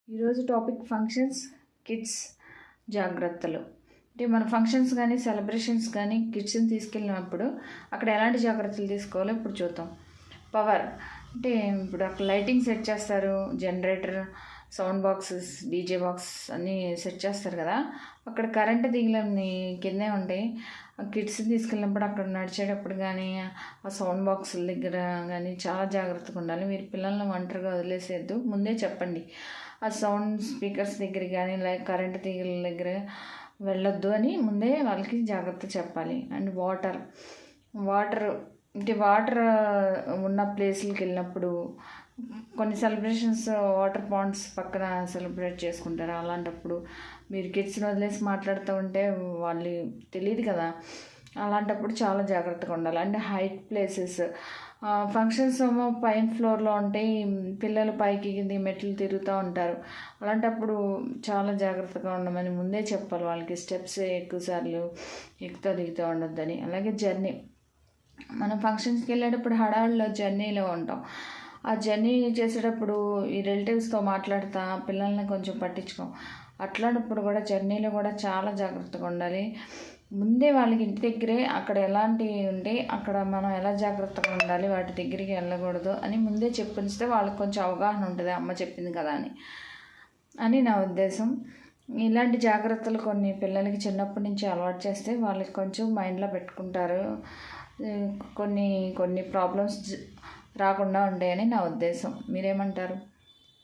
ఈరోజు topic functions, kids జాగ్రత్తలు. అంటే మన ఫంక్షన్స్ కానీ సెలబ్రేషన్స్ కానీ కిడ్స్ని తీసుకెళ్ళినప్పుడు అక్కడ ఎలాంటి జాగ్రత్తలు తీసుకోవాలో ఇప్పుడు చూద్దాం. పవర్ అంటే ఇప్పుడు అక్కడ లైటింగ్ సెట్ చేస్తారు, generator, sound boxes, DJ box అన్నీ సెట్ చేస్తారు కదా. అక్కడ కరెంటు దిగులన్నీ కిందే ఉంటాయి. కిడ్స్ని తీసుకెళ్ళినప్పుడు అక్కడ నడిచేటప్పుడు కానీ ఆ సౌండ్ బాక్సుల దగ్గర కానీ చాలా జాగ్రత్తగా ఉండాలి. మీరు పిల్లల్ని ఒంటరిగా వదిలేసేయద్దు, ముందే చెప్పండి. ఆ సౌండ్ స్పీకర్స్ దగ్గర కానీ కరెంటు తీగల దగ్గర వెళ్ళొద్దు అని ముందే వాళ్ళకి జాగ్రత్త చెప్పాలి. అండ్ వాటర్ ఉన్న ప్లేస్లకి వెళ్ళినప్పుడు కొన్ని సెలబ్రేషన్స్ వాటర్ పాండ్స్ పక్కన సెలబ్రేట్ చేసుకుంటారు. అలాంటప్పుడు మీరు కిడ్స్ని వదిలేసి మాట్లాడుతూ ఉంటే వాళ్ళు తెలియదు కదా. అలాంటప్పుడు చాలా జాగ్రత్తగా ఉండాలి. అండ్ హైట్ ప్లేసెస్, ఫంక్షన్స్ ఏమో పైన ఫ్లోర్లో ఉంటాయి, పిల్లలు పైకి కింది మెట్లు తిరుగుతూ ఉంటారు. అలాంటప్పుడు చాలా జాగ్రత్తగా ఉండమని ముందే చెప్పాలి వాళ్ళకి. స్టెప్స్ ఎక్కువసార్లు ఎక్కుతూ దిగుతూ ఉండొద్దని. అలాగే జర్నీ, మనం ఫంక్షన్స్కి వెళ్ళేటప్పుడు హడావిడిలో జర్నీలో ఉంటాం. ఆ జర్నీ చేసేటప్పుడు ఈ రిలేటివ్స్తో మాట్లాడుతూ పిల్లల్ని కొంచెం పట్టించుకోం. అట్లాంటప్పుడు కూడా జర్నీలో కూడా చాలా జాగ్రత్తగా ఉండాలి. ముందే వాళ్ళకి ఇంటి దగ్గరే అక్కడ ఎలాంటివి ఉంటే అక్కడ మనం ఎలా జాగ్రత్తగా ఉండాలి, వాటి దగ్గరికి వెళ్ళకూడదు అని ముందే చెప్పిస్తే వాళ్ళకి కొంచెం అవగాహన ఉంటుంది, అమ్మ చెప్పింది కదా అని నా ఉద్దేశం. ఇలాంటి జాగ్రత్తలు కొన్ని పిల్లలకి చిన్నప్పటి నుంచి అలవాటు చేస్తే వాళ్ళకి కొంచెం మైండ్లో పెట్టుకుంటారు. కొన్ని ప్రాబ్లమ్స్ రాకుండా ఉంటాయని నా ఉద్దేశం. మీరేమంటారు?